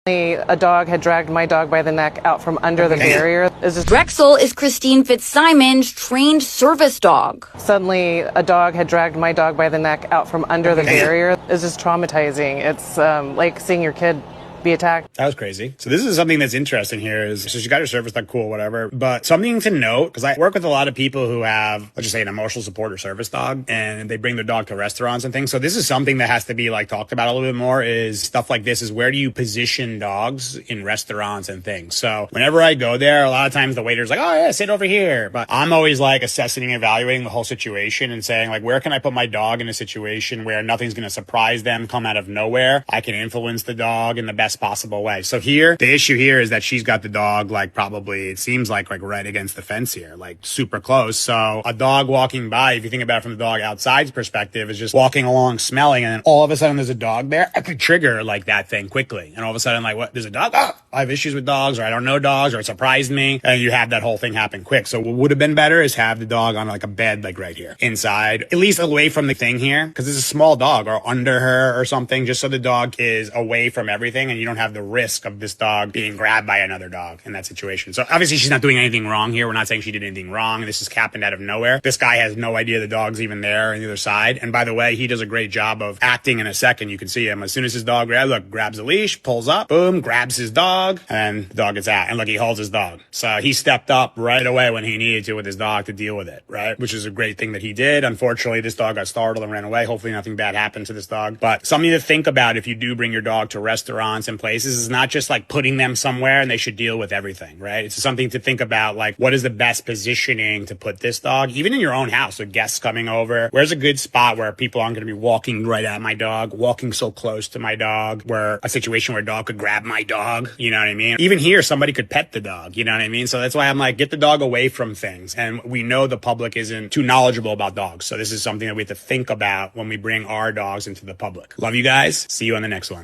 A dog had dragged my dog by the neck out from under the barrier. Drexel is Christine Fitzsimon's trained service dog. Suddenly, a dog had dragged my dog by the neck out from under the barrier. It's just traumatizing. It's like seeing your kid be attacked. That was crazy. So this is something that's interesting here is, so she got her service dog, cool, whatever. But something to note, because I work with a lot of people who have, let's just say, an emotional support or service dog, and they bring their dog to restaurants and things. So this is something that has to be like talked about a little bit more, is stuff like this is where do you position dogs in restaurants and things. So whenever I go there, a lot of times the waiter's like, oh yeah, sit over here. But I'm always like assessing and evaluating the whole situation and saying like, where can I put my dog in a situation where nothing's going to surprise them, come out of nowhere. I can influence the dog in the best possible way. So here, the issue here is that she's got the dog like probably, it seems like right against the fence here, like super close. So a dog walking by, if you think about it from the dog outside's perspective, is just walking along smelling, and then all of a sudden there's a dog there. I could trigger like that thing quickly. And all of a sudden, like, what, there's a dog? Oh, I have issues with dogs, or I don't know dogs, or it surprised me. And you have that whole thing happen quick. So what would have been better is have the dog on like a bed, like right here inside, at least away from the thing here, because it's a small dog, or under her or something, just so the dog is away from everything and you don't have the risk of this dog being grabbed by another dog in that situation. So obviously she's not doing anything wrong here. We're not saying she did anything wrong. This just happened out of nowhere. This guy has no idea the dog's even there on the other side. And by the way, he does a great job of acting in a second. You can see him as soon as his dog grabs the leash, pulls up, boom, grabs his dog, and the dog gets out. And look, he holds his dog. So he stepped up right away when he needed to with his dog to deal with it, right? Which is a great thing that he did. Unfortunately, this dog got startled and ran away. Hopefully nothing bad happened to this dog. But something to think about if you do bring your dog to restaurants and places is not just like putting them somewhere and they should deal with everything, right? It's something to think about, like what is the best positioning to put this dog, even in your own house with guests coming over. Where's a good spot where people aren't going to be walking right at my dog, walking so close to my dog, where a situation where a dog could grab my dog, you know what I mean? Even here, somebody could pet the dog, you know what I mean? So that's why I'm like, get the dog away from things. And we know the public isn't too knowledgeable about dogs. So this is something that we have to think about when we bring our dogs into the public. Love you guys. See you on the next one.